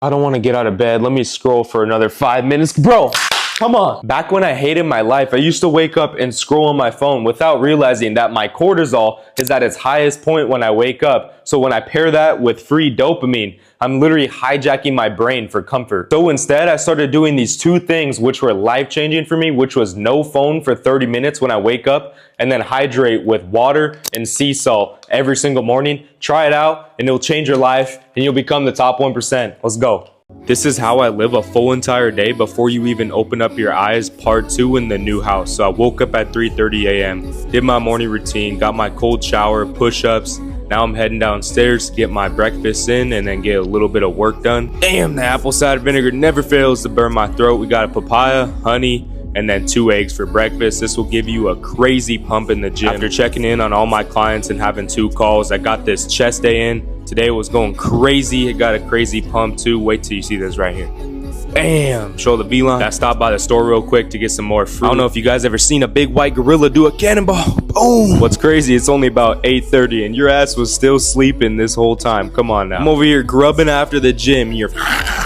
I don't want to get out of bed. Let me scroll for another 5 minutes. Bro, come on. Back when I hated my life, I used to wake up and scroll on my phone without realizing that my cortisol is at its highest point when I wake up. So when I pair that with free dopamine, I'm literally hijacking my brain for comfort. So instead, I started doing these two things which were life-changing for me, which was no phone for 30 minutes when I wake up, and then hydrate with water and sea salt every single morning. Try it out and it'll change your life and you'll become the top 1%. Let's go. This is how I live a full entire day before you even open up your eyes, part 2 in the new house. So I woke up at 3:30 a.m., did my morning routine, got my cold shower, push-ups. Now I'm heading downstairs to get my breakfast in and then get a little bit of work done. Damn, the apple cider vinegar never fails to burn my throat. We got a papaya, honey, and then 2 eggs for breakfast. This will give you a crazy pump in the gym. After checking in on all my clients and having 2 calls, I got this chest day in. Today was going crazy. It got a crazy pump too. Wait till you see this right here. Bam! Shoulder V-line. I stopped by the store real quick to get some more fruit. I don't know if you guys ever seen a big white gorilla do a cannonball. Boom! What's crazy, it's only about 8:30 and your ass was still sleeping this whole time. Come on now. I'm over here grubbing after the gym.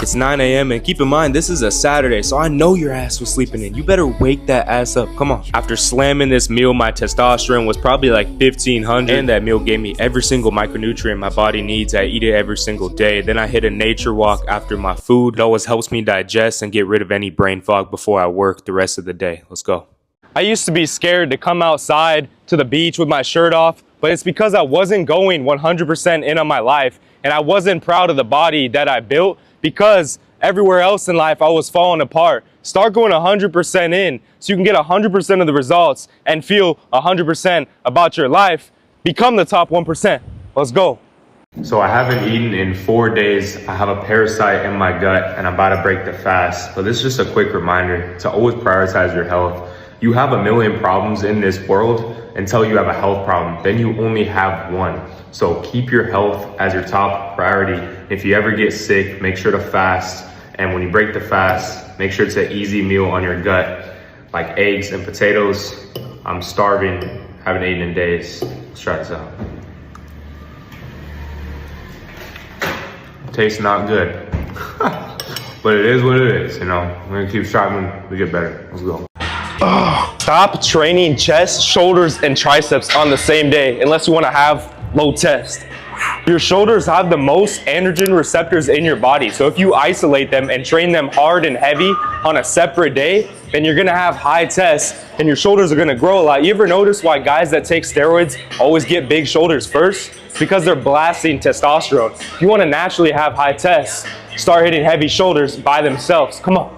It's 9 a.m. and keep in mind, this is a Saturday, so I know your ass was sleeping in. You better wake that ass up. Come on. After slamming this meal, my testosterone was probably like 1,500, and that meal gave me every single micronutrient my body needs. I eat it every single day. Then I hit a nature walk after my food. It always helps me digest and get rid of any brain fog before I work the rest of the day. Let's go. I used to be scared to come outside to the beach with my shirt off, but it's because I wasn't going 100% in on my life, and I wasn't proud of the body that I built because everywhere else in life I was falling apart. Start going 100% in so you can get 100% of the results and feel 100% about your life. Become the top 1%. Let's go. So I haven't eaten in 4 days. I have a parasite in my gut and I'm about to break the fast. But this is just a quick reminder to always prioritize your health. You have a million problems in this world until you have a health problem. Then you only have one. So keep your health as your top priority. If you ever get sick, make sure to fast. And when you break the fast, make sure it's an easy meal on your gut, like eggs and potatoes. I'm starving, haven't eaten in days. Let's try this out. Tastes not good, but it is what it is, you know. We're gonna keep striving, we get better. Let's go. Stop training chest, shoulders, and triceps on the same day unless you want to have low test. Your shoulders have the most androgen receptors in your body. So if you isolate them and train them hard and heavy on a separate day, then you're gonna have high tests and your shoulders are gonna grow a lot. You ever notice why guys that take steroids always get big shoulders first? It's because they're blasting testosterone. If you wanna naturally have high tests, start hitting heavy shoulders by themselves. Come on.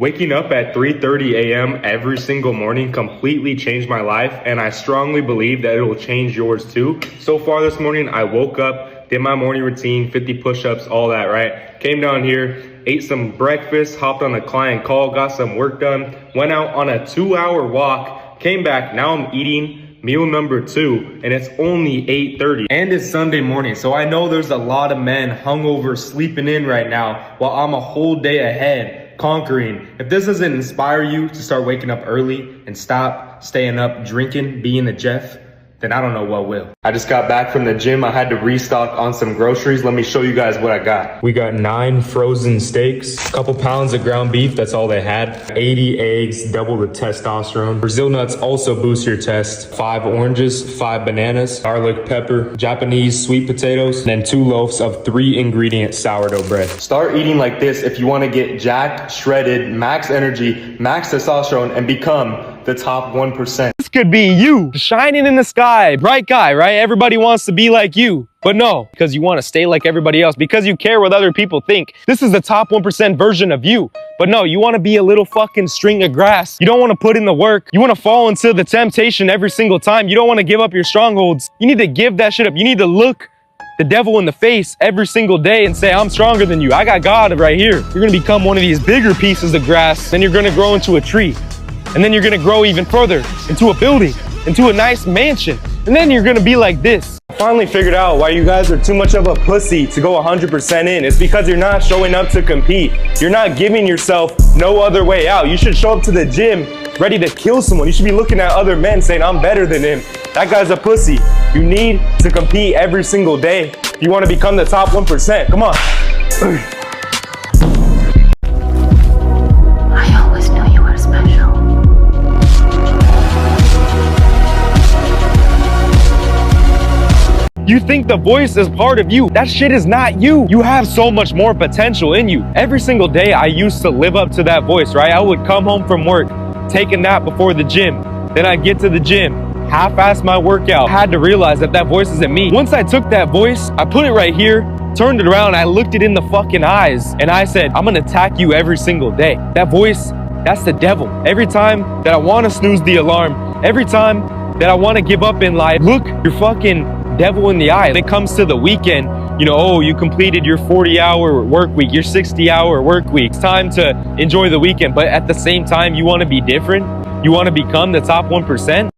Waking up at 3:30 a.m. every single morning completely changed my life, and I strongly believe that it will change yours too. So far this morning, I woke up, did my morning routine, 50 push-ups, all that, right? Came down here, ate some breakfast, hopped on a client call, got some work done, went out on a 2-hour walk, came back, now I'm eating meal number 2, and it's only 8:30, and it's Sunday morning, so I know there's a lot of men hungover sleeping in right now while I'm a whole day ahead conquering. If this doesn't inspire you to start waking up early and stop staying up drinking, being a Jeff, then I don't know what will. I just got back from the gym. I had to restock on some groceries. Let me show you guys what I got. We got 9 frozen steaks, a couple pounds of ground beef, that's all they had, 80 eggs, double the testosterone. Brazil nuts also boost your test. 5 oranges, 5 bananas, garlic, pepper, Japanese sweet potatoes, and then 2 loaves of 3-ingredient sourdough bread. Start eating like this if you want to get jacked, shredded, max energy, max testosterone, and become the top 1%. This could be you, shining in the sky, bright guy, right? Everybody wants to be like you, but no, because you want to stay like everybody else, because you care what other people think. This is the top 1% version of you, but no, you want to be a little fucking string of grass. You don't want to put in the work. You want to fall into the temptation every single time. You don't want to give up your strongholds. You need to give that shit up. You need to look the devil in the face every single day and say, I'm stronger than you. I got God right here. You're going to become one of these bigger pieces of grass, then you're going to grow into a tree. And then you're gonna grow even further into a building, into a nice mansion. And then you're gonna be like this. I finally figured out why you guys are too much of a pussy to go 100% in. It's because you're not showing up to compete. You're not giving yourself no other way out. You should show up to the gym ready to kill someone. You should be looking at other men saying, I'm better than him. That guy's a pussy. You need to compete every single day. You wanna become the top 1%. Come on. I always knew you were special. You think the voice is part of you. That shit is not you. You have so much more potential in you. Every single day I used to live up to that voice, right? I would come home from work, take a nap before the gym. Then I'd get to the gym, half-ass my workout. I had to realize that that voice isn't me. Once I took that voice, I put it right here, turned it around, I looked it in the fucking eyes, and I said, I'm gonna attack you every single day. That voice, that's the devil. Every time that I wanna snooze the alarm, every time that I wanna give up in life, look your fucking devil in the eye. When it comes to the weekend, you know, oh, you completed your 40-hour work week, your 60-hour work week. It's time to enjoy the weekend, but at the same time, you wanna be different? You wanna become the top 1%?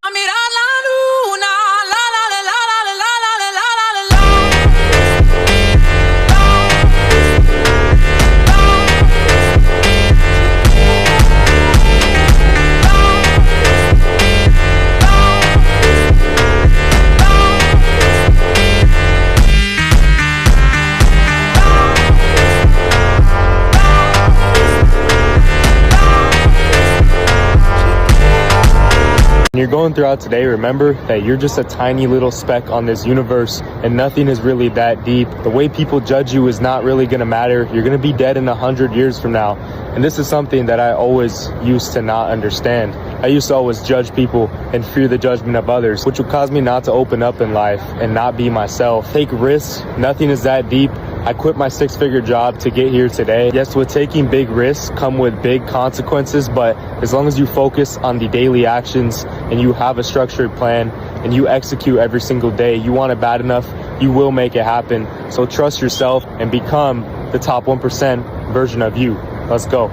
When you're going throughout today, remember that you're just a tiny little speck on this universe and nothing is really that deep. The way people judge you is not really gonna matter. You're gonna be dead in 100 years from now. And this is something that I always used to not understand. I used to always judge people and fear the judgment of others, which would cause me not to open up in life and not be myself. Take risks, nothing is that deep. I quit my 6-figure job to get here today. Yes, with taking big risks come with big consequences, but as long as you focus on the daily actions and you have a structured plan and you execute every single day, you want it bad enough, you will make it happen. So trust yourself and become the top 1% version of you. Let's go.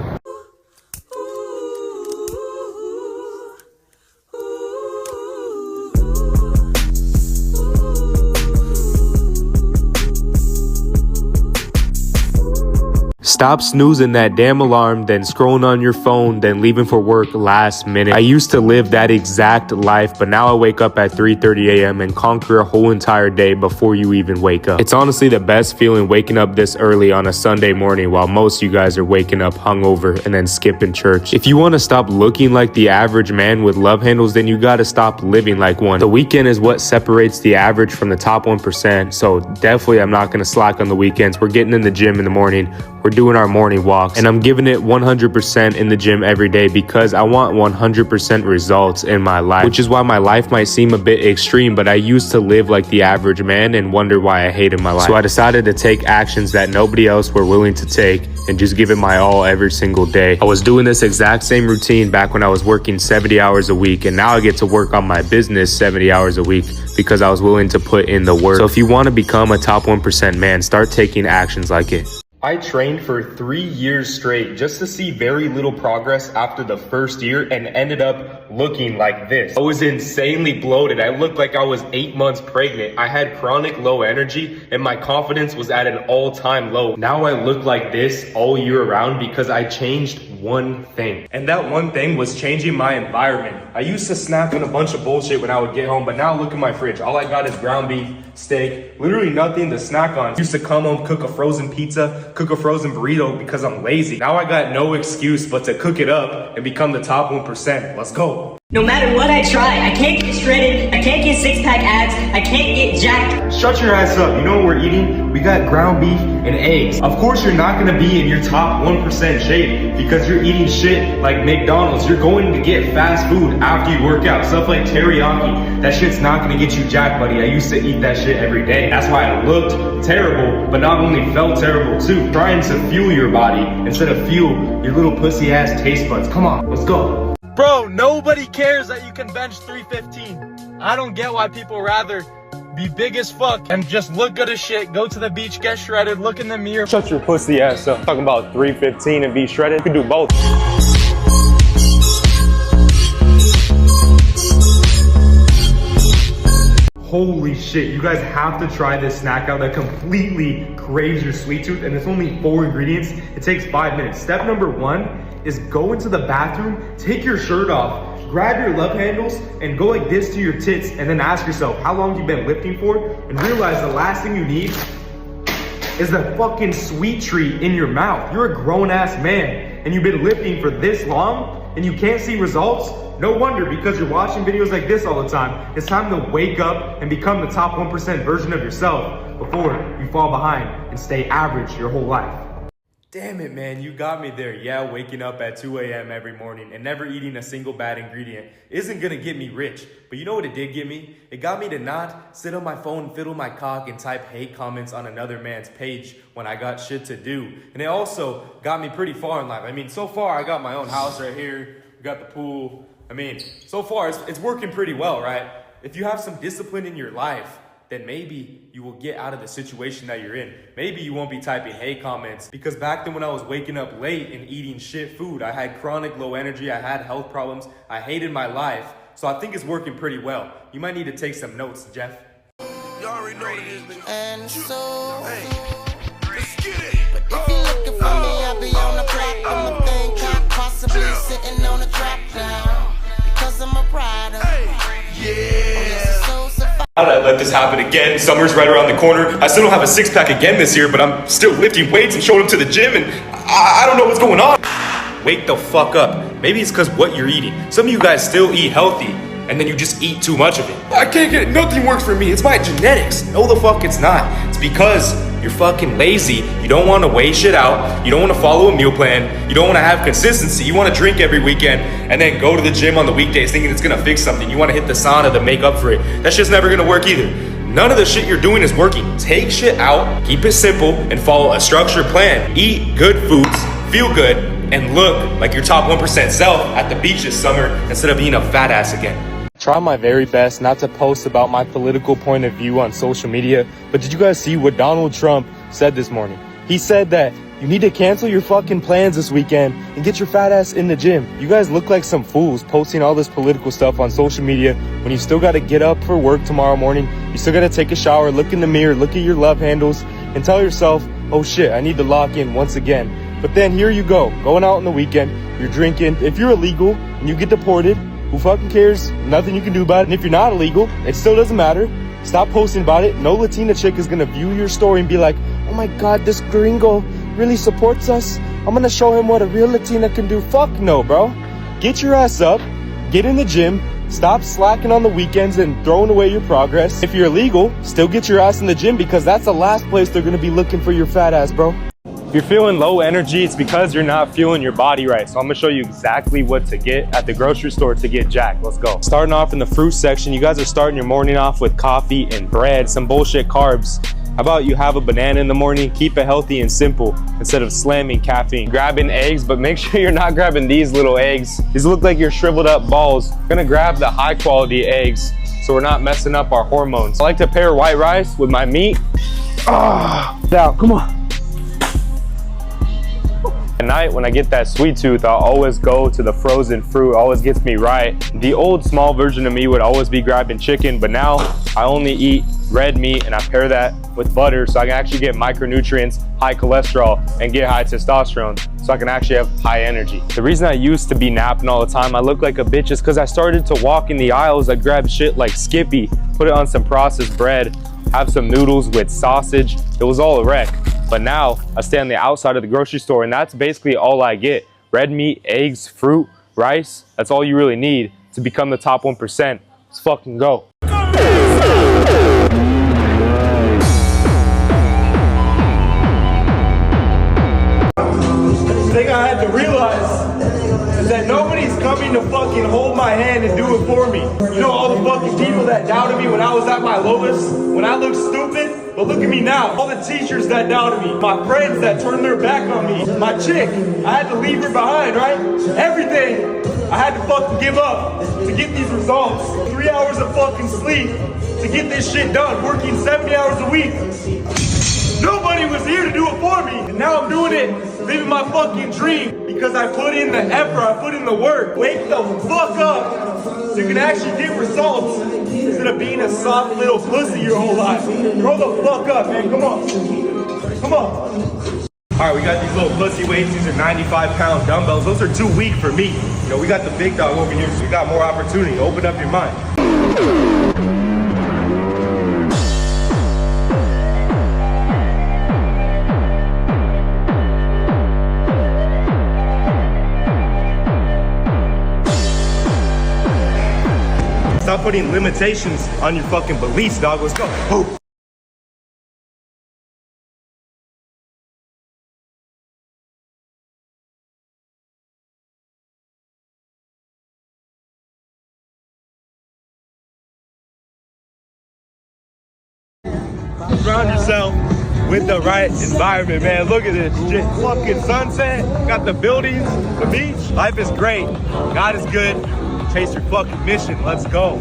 Stop snoozing that damn alarm, then scrolling on your phone, then leaving for work last minute. I used to live that exact life, but now I wake up at 3:30 a.m. and conquer a whole entire day before you even wake up. It's honestly the best feeling waking up this early on a Sunday morning while most of you guys are waking up hungover and then skipping church. If you want to stop looking like the average man with love handles, then you gotta stop living like one. The weekend is what separates the average from the top 1%, so definitely I'm not gonna slack on the weekends. We're getting in the gym in the morning. We're doing our morning walks, and I'm giving it 100% in the gym every day because I want 100% results in my life, which is why my life might seem a bit extreme, but I used to live like the average man and wonder why I hated my life. So I decided to take actions that nobody else were willing to take and just give it my all every single day. I was doing this exact same routine back when I was working 70 hours a week, and now I get to work on my business 70 hours a week because I was willing to put in the work. So if you want to become a top 1% man, start taking actions like it. I trained for 3 years straight just to see very little progress after the first year and ended up looking like this. I was insanely bloated. I looked like I was 8 months pregnant. I had chronic low energy and my confidence was at an all-time low. Now I look like this all year round because I changed one thing. And that one thing was changing my environment. I used to snack on a bunch of bullshit when I would get home, but now look at my fridge. All I got is ground beef, steak, literally nothing to snack on. I used to come home, cook a frozen pizza, cook a frozen burrito because I'm lazy. Now I got no excuse but to cook it up and become the top 1%. Let's go. No matter what I try, I can't get shredded, I can't get 6-pack abs, I can't get jacked. Shut your ass up. You know what we're eating? We got ground beef and eggs. Of course you're not gonna be in your top 1% shape because you're eating shit like McDonald's. You're going to get fast food after you work out. Stuff like teriyaki. That shit's not gonna get you jacked, buddy. I used to eat that shit every day. That's why I looked terrible, but not only felt terrible too. Trying to fuel your body instead of fuel your little pussy ass taste buds. Come on, let's go. Bro, nobody cares that you can bench 315. I don't get why people rather be big as fuck and just look good as shit, go to the beach, get shredded, look in the mirror. Shut your pussy ass up. Talking about 315 and be shredded. You can do both. shit, you guys have to try this snack out that completely craves your sweet tooth, and it's only 4 ingredients. It takes 5 minutes. Step number 1 is go into the bathroom, take your shirt off, grab your love handles, and go like this to your tits, and then ask yourself how long you've been lifting for, and realize the last thing you need is the fucking sweet treat in your mouth. You're a grown-ass man, and you've been lifting for this long, and you can't see results? No wonder, because you're watching videos like this all the time. It's time to wake up and become the top 1% version of yourself before you fall behind and stay average your whole life. Damn it, man, you got me there. Yeah, waking up at 2 a.m. every morning and never eating a single bad ingredient isn't gonna get me rich. But you know what it did get me? It got me to not sit on my phone, fiddle my cock, and type hate comments on another man's page when I got shit to do. And it also got me pretty far in life. I mean, so far I got my own house right here, we got the pool. I mean, so far it's working pretty well, right? If you have some discipline in your life, then maybe you will get out of the situation that you're in. Maybe you won't be typing hate comments, because back then when I was waking up late and eating shit food, I had chronic low energy, I had health problems, I hated my life. So I think it's working pretty well. You might need to take some notes, Jeff. You already know what it is, nigga. And so, Let's get it. but if you're looking for me, I'll be on the block. I'm a thing cop, possibly sitting on a trap down, because I'm a rider. How did I let this happen again? Summer's right around the corner. I still don't have a six-pack again this year, but I'm still lifting weights and showing up to the gym, and I don't know what's going on. Wake the fuck up. Maybe it's because what you're eating. Some of you guys still eat healthy, and then you just eat too much of it. I can't get it. Nothing works for me. It's my genetics. No, the fuck it's not. It's because you're fucking lazy. You don't want to weigh shit out. You don't want to follow a meal plan. You don't want to have consistency. You want to drink every weekend and then go to the gym on the weekdays thinking it's going to fix something. You want to hit the sauna to make up for it. That shit's never going to work either. None of the shit you're doing is working. Take shit out, keep it simple, and follow a structured plan. Eat good foods, feel good, and look like your top 1% self at the beach this summer instead of being a fat ass again. Try my very best not to post about my political point of view on social media, but did you guys see what Donald Trump said this morning? He said that you need to cancel your fucking plans this weekend and get your fat ass in the gym. You guys look like some fools posting all this political stuff on social media when you still gotta get up for work tomorrow morning. You still gotta take a shower, look in the mirror, look at your love handles, and tell yourself, oh shit, I need to lock in once again. But then here you go, going out on the weekend, you're drinking. If you're illegal and you get deported, who fucking cares? Nothing you can do about it. And if you're not illegal, it still doesn't matter. Stop posting about it. No Latina chick is gonna view your story and be like, oh my god, this gringo really supports us. I'm gonna show him what a real Latina can do. Fuck no, bro. Get your ass up, get in the gym, stop slacking on the weekends and throwing away your progress. If you're illegal, still get your ass in the gym, because that's the last place they're gonna be looking for your fat ass, bro. If you're feeling low energy, it's because you're not fueling your body right. So I'm gonna show you exactly what to get at the grocery store to get jacked. Let's go. Starting off in the fruit section, you guys are starting your morning off with coffee and bread, some bullshit carbs. How about you have a banana in the morning, keep it healthy and simple instead of slamming caffeine. Grabbing eggs, but make sure you're not grabbing these little eggs. These look like your shriveled up balls. We're gonna grab the high quality eggs so we're not messing up our hormones. I like to pair white rice with my meat. Now, come on. At night, when I get that sweet tooth, I'll always go to the frozen fruit. It always gets me right. The old small version of me would always be grabbing chicken, but now I only eat red meat and I pair that with butter so I can actually get micronutrients, high cholesterol, and get high testosterone so I can actually have high energy. The reason I used to be napping all the time, I look like a bitch, is because I started to walk in the aisles. I grabbed shit like Skippy, put it on some processed bread, have some noodles with sausage. It was all a wreck. But now I stay on the outside of the grocery store, and that's basically all I get. Red meat, eggs, fruit, rice. That's all you really need to become the top 1%. Let's fucking go. The thing I had to realize is that nobody's coming to fucking hold my hand and do it for me. You know, all the fucking people that doubted me when I was at my lowest, when I looked stupid. But look at me now. All the teachers that doubted me, my friends that turned their back on me, my chick, I had to leave her behind, right? Everything I had to fucking give up to get these results. 3 hours of fucking sleep to get this shit done, working 70 hours a week. Nobody was here to do it for me. And now I'm doing it, living my fucking dream. because I put in the effort, I put in the work. Wake the fuck up so you can actually get results instead of being a soft little pussy your whole life. Grow the fuck up, man. Come on. Come on. All right, we got these little pussy weights. These are 95-pound dumbbells. Those are too weak for me. You know, we got the big dog over here, so we got more opportunity. Open up your mind. Stop putting limitations on your fucking beliefs, dog. Let's go. Oh. Surround yourself with the right environment, man. Look at this shit. Fucking sunset. Got the buildings, the beach. Life is great. God is good. Chase your fucking mission. Let's go.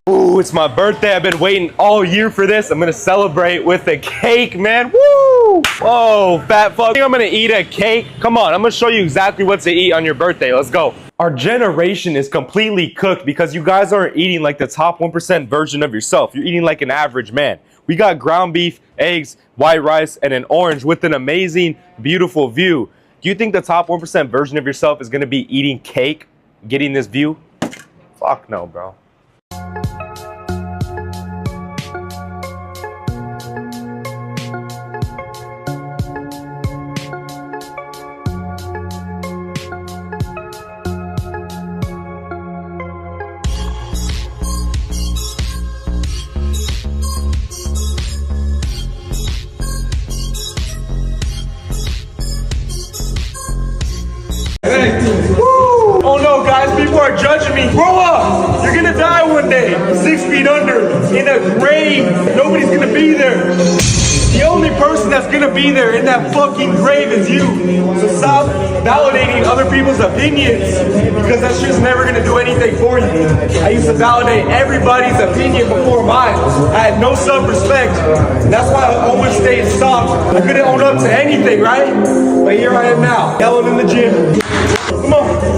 Ooh, it's my birthday. I've been waiting all year for this. I'm gonna celebrate with a cake, man. Woo! Whoa, fat fuck. I think I'm gonna eat a cake. Come on, I'm gonna show you exactly what to eat on your birthday. Let's go. Our generation is completely cooked because you guys aren't eating like the top 1% version of yourself. You're eating like an average man. We got ground beef, eggs, white rice, and an orange with an amazing, beautiful view. Do you think the top 1% version of yourself is gonna be eating cake, getting this view? Fuck no, bro. Oh no, guys, people are judging me. Grow up! You're gonna die one day, 6 feet under, in a grave. Nobody's gonna be there. The only person that's gonna be there in that fucking grave is you. So stop validating other people's opinions, because that shit's never gonna do anything for you. I used to validate everybody's opinion before mine. I had no self-respect. That's why I always stayed soft. I couldn't own up to anything, right? But here I am now, yelling in the gym. Come on.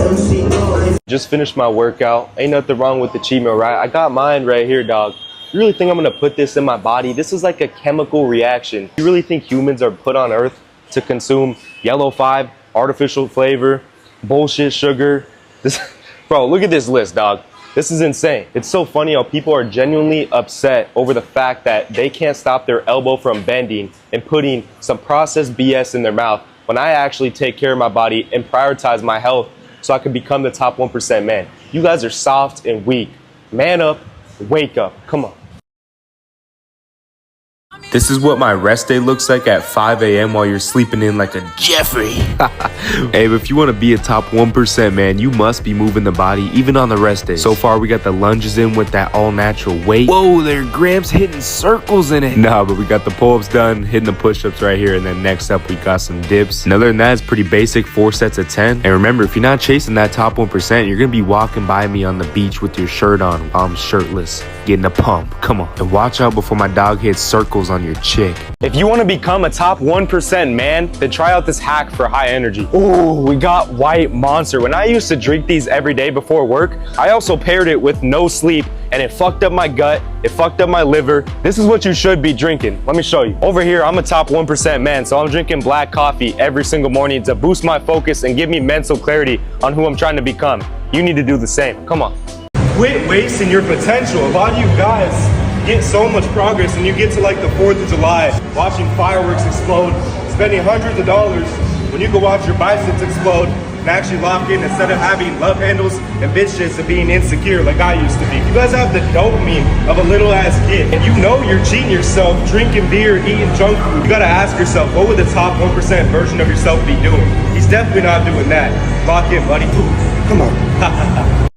Just finished my workout. Ain't nothing wrong with the cheat meal, right? I got mine right here, dog. You really think I'm gonna put this in my body? This is like a chemical reaction. You really think humans are put on earth to consume yellow 5, artificial flavor, bullshit sugar? Bro, look at this list, dog. This is insane. It's so funny how people are genuinely upset over the fact that they can't stop their elbow from bending and putting some processed BS in their mouth when I actually take care of my body and prioritize my health so I can become the top 1% man. You guys are soft and weak. Man up, wake up, come on. This is what my rest day looks like at 5 a.m. while you're sleeping in like a Jeffrey. Hey, but if you want to be a top 1%, man, you must be moving the body even on the rest day. So far, we got the lunges in with that all-natural weight. Whoa, there, Gramps hitting circles in it. Nah, but we got the pull-ups done, hitting the push-ups right here, and then next up, we got some dips. And other than that, it's pretty basic, 4 sets of 10. And remember, if you're not chasing that top 1%, you're going to be walking by me on the beach with your shirt on while I'm shirtless, getting a pump. Come on. And watch out before my dog hits circles on your chick. If you want to become a top 1% man, then try out this hack for high energy. Ooh, we got White Monster. When I used to drink these every day before work, I also paired it with no sleep, and it fucked up my gut, it fucked up my liver. This is what you should be drinking. Let me show you. Over here, I'm a top 1% man, so I'm drinking black coffee every single morning to boost my focus and give me mental clarity on who I'm trying to become. You need to do the same. Come on. Quit wasting your potential. A lot of you guys get so much progress and you get to like the 4th of July, watching fireworks explode, spending hundreds of dollars when you can watch your biceps explode and actually lock in instead of having love handles and bitch shits and being insecure like I used to be. You guys have the dopamine of a little ass kid and you know you're cheating yourself, drinking beer, eating junk food. You gotta ask yourself, what would the top 1% version of yourself be doing? He's definitely not doing that. Lock in, buddy. Come on.